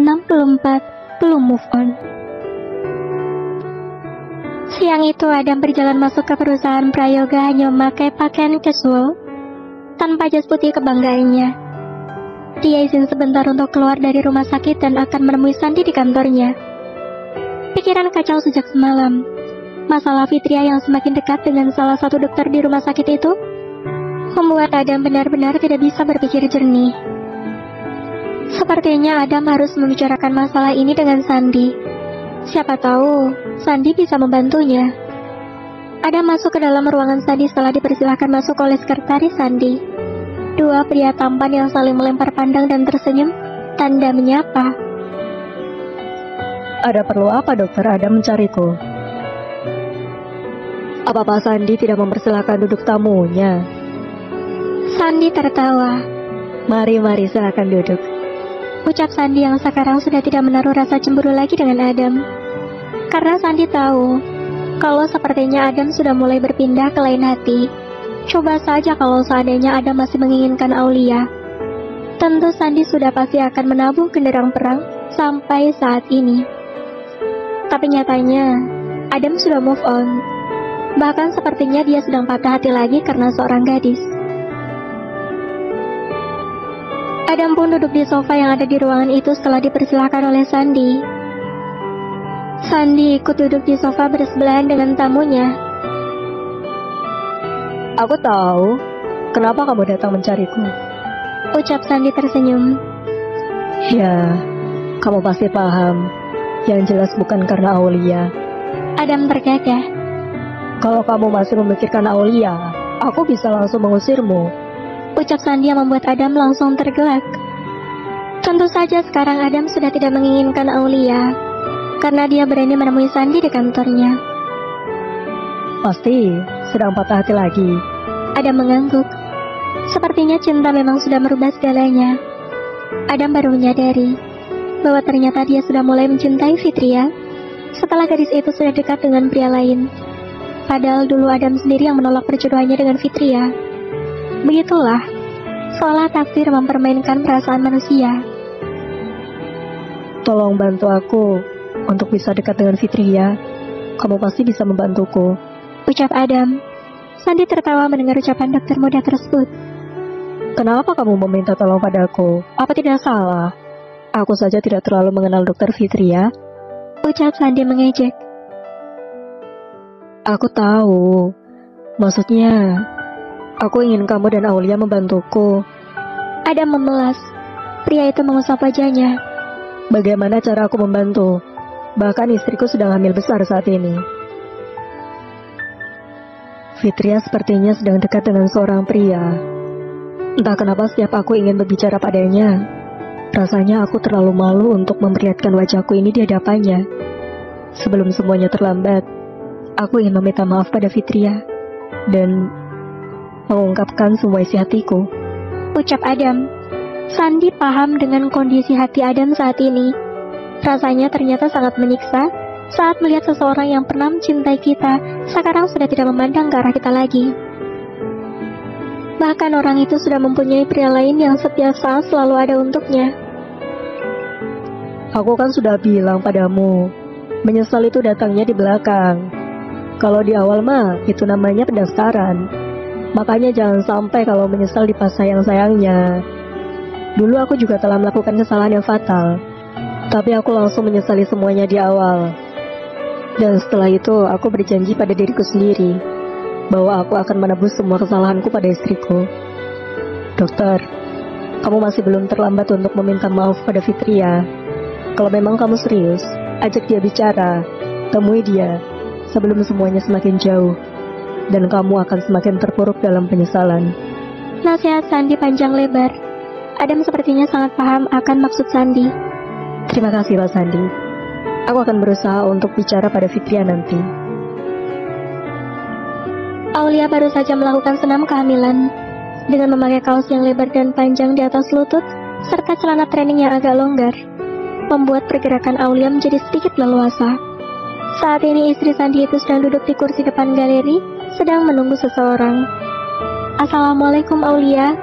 64 belum move on. Siang itu Adam berjalan masuk ke perusahaan Prayoga hanya memakai pakaian casual tanpa jas putih kebanggaannya. Dia izin sebentar untuk keluar dari rumah sakit dan akan menemui Sandy di kantornya. Pikiran kacau sejak semalam. Masalah Fitria yang semakin dekat dengan salah satu dokter di rumah sakit itu membuat Adam benar-benar tidak bisa berpikir jernih. Sepertinya Adam harus membicarakan masalah ini dengan Sandy. Siapa tahu Sandy bisa membantunya. Adam masuk ke dalam ruangan Sandy setelah dipersilahkan masuk oleh sekretaris Sandy. Dua pria tampan yang saling melempar pandang dan tersenyum, tanda menyapa. Ada perlu apa dokter Adam mencariku? Apa Pak Sandy tidak mempersilahkan duduk tamunya? Sandy tertawa. Mari silakan duduk. Ucap Sandy yang sekarang sudah tidak menaruh rasa cemburu lagi dengan Adam. Karena Sandy tahu kalau sepertinya Adam sudah mulai berpindah ke lain hati. Coba saja kalau seandainya Adam masih menginginkan Aulia. Tentu Sandy sudah pasti akan menabung genderang perang sampai saat ini. Tapi nyatanya Adam sudah move on. Bahkan sepertinya dia sedang patah hati lagi karena seorang gadis. Adam pun duduk di sofa yang ada di ruangan itu setelah dipersilahkan oleh Sandy. Sandy ikut duduk di sofa bersebelahan dengan tamunya. Aku tahu kenapa kamu datang mencariku, ucap Sandy tersenyum. Ya, kamu pasti paham. Yang jelas bukan karena Aulia. Adam tergagah. Kalau kamu masih memikirkan Aulia, aku bisa langsung mengusirmu, ucap Sandy yang membuat Adam langsung tergelak. Tentu saja sekarang Adam sudah tidak menginginkan Aulia, karena dia berani menemui Sandy di kantornya. Pasti sedang patah hati lagi. Adam mengangguk. Sepertinya cinta memang sudah merubah segalanya. Adam baru menyadari bahwa ternyata dia sudah mulai mencintai Fitria setelah gadis itu sudah dekat dengan pria lain. Padahal dulu Adam sendiri yang menolak perjodohannya dengan Fitria. Begitulah, seolah takdir mempermainkan perasaan manusia. Tolong bantu aku untuk bisa dekat dengan Fitria. Kamu pasti bisa membantuku, ucap Adam. Sandy tertawa mendengar ucapan dokter muda tersebut. Kenapa kamu meminta tolong padaku? Apa tidak salah? Aku saja tidak terlalu mengenal dokter Fitria, ucap Sandy mengejek. Aku tahu. Maksudnya, aku ingin kamu dan Aulia membantuku. Adam memelas. Pria itu mengusap wajahnya. Bagaimana cara aku membantu? Bahkan istriku sedang hamil besar saat ini. Fitria sepertinya sedang dekat dengan seorang pria. Entah kenapa setiap aku ingin berbicara padanya, rasanya aku terlalu malu untuk memperlihatkan wajahku ini di hadapannya. Sebelum semuanya terlambat, aku ingin meminta maaf pada Fitria dan mengungkapkan semua isi hatiku, ucap Adam. Sandy paham dengan kondisi hati Adam saat ini. Rasanya ternyata sangat menyiksa saat melihat seseorang yang pernah mencintai kita sekarang sudah tidak memandang ke arah kita lagi. Bahkan orang itu sudah mempunyai pria lain yang setiap saat selalu ada untuknya. Aku kan sudah bilang padamu, menyesal itu datangnya di belakang. Kalau di awal mah, itu namanya pendaftaran. Makanya jangan sampai kalau menyesal di pas sayang-sayangnya. Dulu aku juga telah melakukan kesalahan yang fatal, tapi aku langsung menyesali semuanya di awal. Dan setelah itu, aku berjanji pada diriku sendiri bahwa aku akan menebus semua kesalahanku pada istriku. Dokter, kamu masih belum terlambat untuk meminta maaf pada Fitria. Kalau memang kamu serius, ajak dia bicara, temui dia, sebelum semuanya semakin jauh, dan kamu akan semakin terpuruk dalam penyesalan. Nasihat Sandy panjang lebar. Adam sepertinya sangat paham akan maksud Sandy. Terima kasih Pak Sandy. Aku akan berusaha untuk bicara pada Fitria nanti. Aulia baru saja melakukan senam kehamilan dengan memakai kaos yang lebar dan panjang di atas lutut serta celana training yang agak longgar, membuat pergerakan Aulia menjadi sedikit leluasa. Saat ini istri Sandy itu sedang duduk di kursi depan galeri, sedang menunggu seseorang. Assalamualaikum Aulia.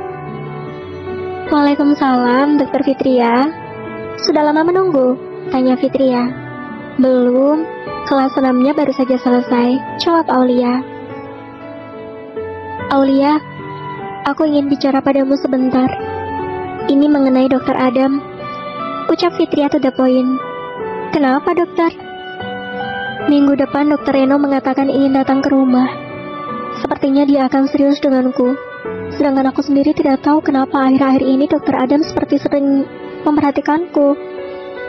Waalaikumsalam Dokter Fitria. Sudah lama menunggu? Tanya Fitria. Belum, kelas 6-nya baru saja selesai, jawab Aulia. Aulia, aku ingin bicara padamu sebentar. Ini mengenai Dokter Adam, ucap Fitria to the point. Kenapa, dokter? Minggu depan Dokter Reno mengatakan ingin datang ke rumah. Sepertinya dia akan serius denganku. Sedangkan aku sendiri tidak tahu kenapa akhir-akhir ini Dokter Adam seperti sering memperhatikanku.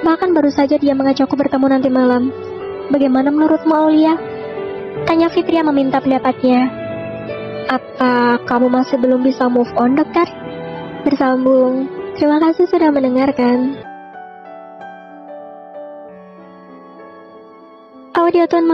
Bahkan baru saja dia mengajakku bertemu nanti malam. Bagaimana menurutmu, Aulia? Tanya Fitria meminta pendapatnya. Apa kamu masih belum bisa move on, dokter? Bersambung. Terima kasih sudah mendengarkan. Audiotune